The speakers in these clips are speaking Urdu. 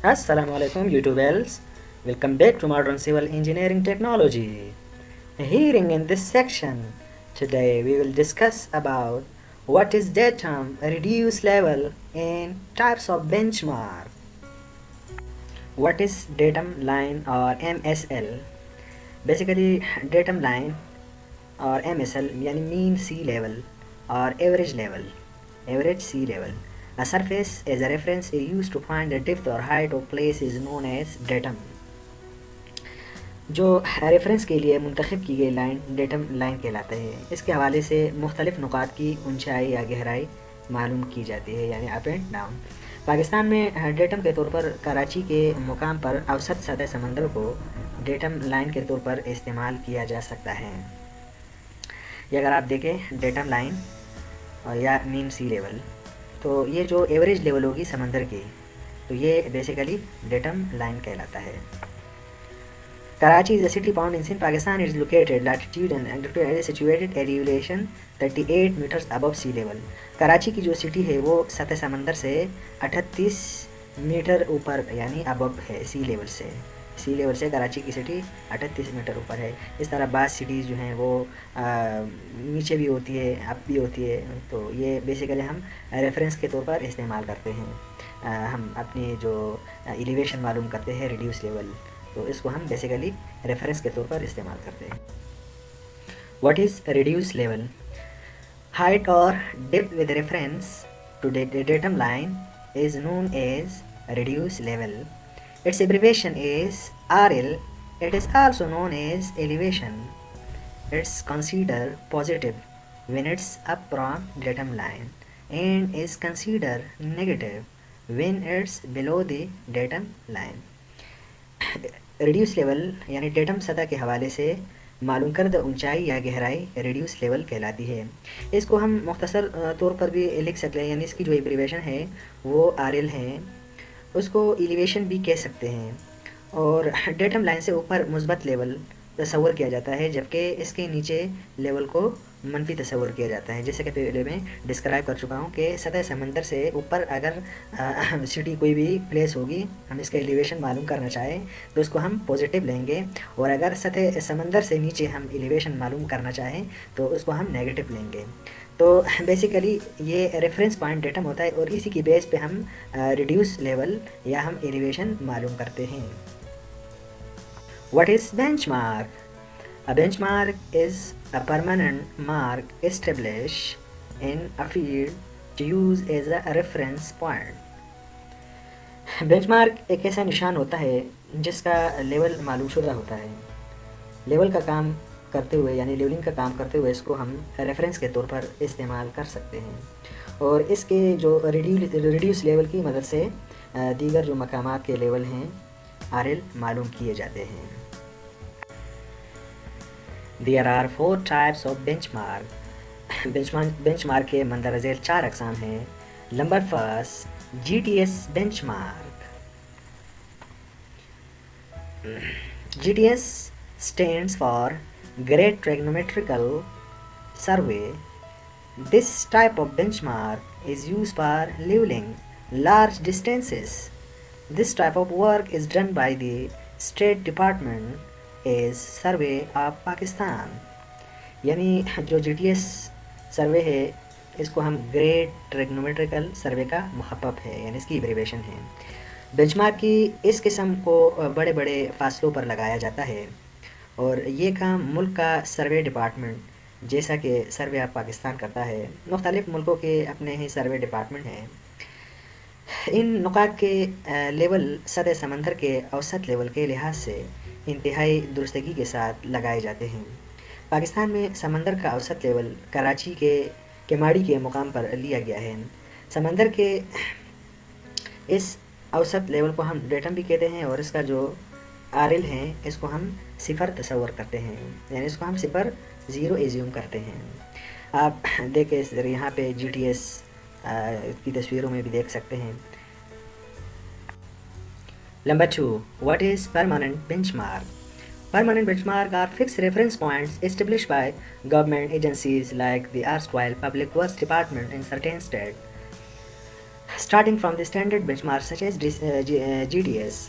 Assalamu alaikum YouTubers. Welcome back to Modern Civil Engineering Technology. Hearing in this section, today we will discuss about what is datum reduce level and types of benchmark. What is datum line or MSL? Basically, datum line or MSL yani mean sea level or average level, average sea level. A surface as a reference is used to find the depth or height of place is known as datum. جو ریفرنس کے لیے منتخب کی گئی لائن ڈیٹم لائن کہلاتا ہے. اس کے حوالے سے مختلف نقاط کی اونچائی یا گہرائی معلوم کی جاتی ہے یعنی اپ اینڈ ڈاؤن. پاکستان میں ڈیٹم کے طور پر کراچی کے مقام پر اوسط سطح سمندر کو ڈیٹم لائن کے طور پر استعمال کیا جا سکتا ہے. یہ اگر آپ دیکھیں ڈیٹم لائن یا مین سی لیول تو یہ جو ایوریج لیول ہوگی سمندر کی تو یہ بیسیکلی ڈیٹم لائن کہلاتا ہے. Karachi is a city found in Sindh, Pakistan. It is located latitude and longitude is situated at elevation 38 meters above sea level. Karachi کی جو سٹی ہے وہ سطح سمندر سے 38 میٹر اوپر یعنی ابو ہے سی لیول سے کراچی کی سٹی 38 میٹر اوپر ہے. اس طرح بعض سٹیز جو ہیں وہ نیچے بھی ہوتی ہے اپ بھی ہوتی ہے. تو یہ بیسیکلی ہم ریفرنس کے طور پر استعمال کرتے ہیں. ہم اپنی جو ایلیویشن معلوم کرتے ہیں ریڈیوس لیول تو اس کو ہم بیسیکلی ریفرنس کے طور پر استعمال کرتے ہیں. What is reduce level? Height اور depth with reference to datum line is known as reduce level. Its abbreviation is RL. It is also known as elevation. It's considered positive when it's up from datum line and is considered negative when it's below the datum line. Reduce level یعنی ڈیٹم سطح کے حوالے سے معلوم کردہ اونچائی یا گہرائی ریڈیوس لیول کہلاتی ہے. اس کو ہم مختصر طور پر بھی لکھ سکتے ہیں یعنی اس کی جو ایبریویشن ہے وہ RL ہے. اس کو ایلیویشن بھی کہہ سکتے ہیں. اور ڈیٹم لائن سے اوپر مثبت لیول تصور کیا جاتا ہے جبکہ اس کے نیچے لیول کو منفی تصور کیا جاتا ہے. جیسے کہ پہلے میں ڈسکرائب کر چکا ہوں کہ سطح سمندر سے اوپر اگر سٹی کوئی بھی پلیس ہوگی ہم اس کا ایلیویشن معلوم کرنا چاہیں تو اس کو ہم پازیٹیو لیں گے, اور اگر سطح سمندر سے نیچے ہم ایلیویشن معلوم کرنا چاہیں تو اس کو ہم نیگیٹو لیں گے. تو بیسیکلی یہ ریفرنس پوائنٹ ڈیٹم ہوتا ہے اور اسی کی بیس پہ ہم ریڈیوس لیول یا ہم ایلیویشن معلوم کرتے ہیں. What is benchmark? A benchmark is a permanent mark established in a field to use as a reference point. benchmark ایک ایسا نشان ہوتا ہے جس کا لیول معلوم شدہ ہوتا ہے. لیول کا کام کرتے ہوئے یعنی لیولنگ کا کام کرتے ہوئے اس کو ہم ریفرنس کے طور پر استعمال کر سکتے ہیں, اور اس کے جو ریڈیوس لیول کی مدد سے دیگر جو مقامات کے لیول ہیں RL معلوم کیے جاتے ہیں. There are 4 types of benchmark. benchmark کے مندرجہ ذیل 4 اقسام ہیں. Number first GTS benchmark. GTS stands for Great Trigonometrical Survey. This type of benchmark is used for leveling large distances. This type of work is done by the State Department is survey of Pakistan. یعنی جو GTS سروے ہے اس کو ہم گریٹ ٹریگنومیٹریکل سروے کا مخفف ہے یعنی اس کی ایبریویشن ہے. بینچ مارک کی اس قسم کو بڑے بڑے فاصلوں پر لگایا جاتا ہے اور یہ کام ملک کا سروے ڈپارٹمنٹ جیسا کہ سروے آف پاکستان کرتا ہے. مختلف ملکوں کے اپنے ہی سروے ڈپارٹمنٹ ہیں. ان نقاط کے لیول سطح سمندر کے اوسط لیول کے لحاظ سے انتہائی درستگی کے ساتھ لگائے جاتے ہیں. پاکستان میں سمندر کا اوسط لیول کراچی کے کیماڑی کے مقام پر لیا گیا ہے. سمندر کے اس اوسط لیول کو ہم ڈیٹم بھی کہتے ہیں اور اس کا جو RL ہیں اس کو ہم 0 تصور کرتے ہیں یعنی اس کو ہم 0 ایزیوم کرتے ہیں. آپ دیکھیں یہاں پہ GTS کی تصویروں میں بھی دیکھ سکتے ہیں. Number 2. What is permanent benchmark? Permanent benchmark are fixed reference points established by government agencies like the erstwhile Public Works Department in certain states. starting from the standard benchmark such as GTS.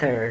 3,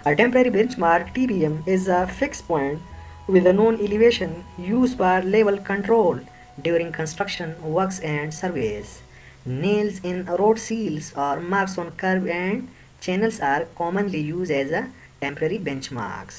A temporary benchmark TBM is a fixed point with a known elevation used for level control during construction works and surveys. Nails in road seals or marks on curb and channels are commonly used as a temporary benchmarks.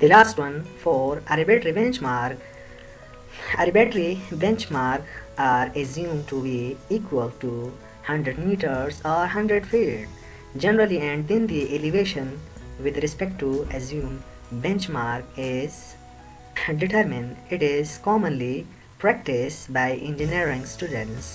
The last one for arbitrary benchmark. Arbitrary benchmark are assumed to be equal to 100 meters or 100 feet generally, and then the elevation with respect to assumed benchmark is determined. It is commonly practiced by engineering students.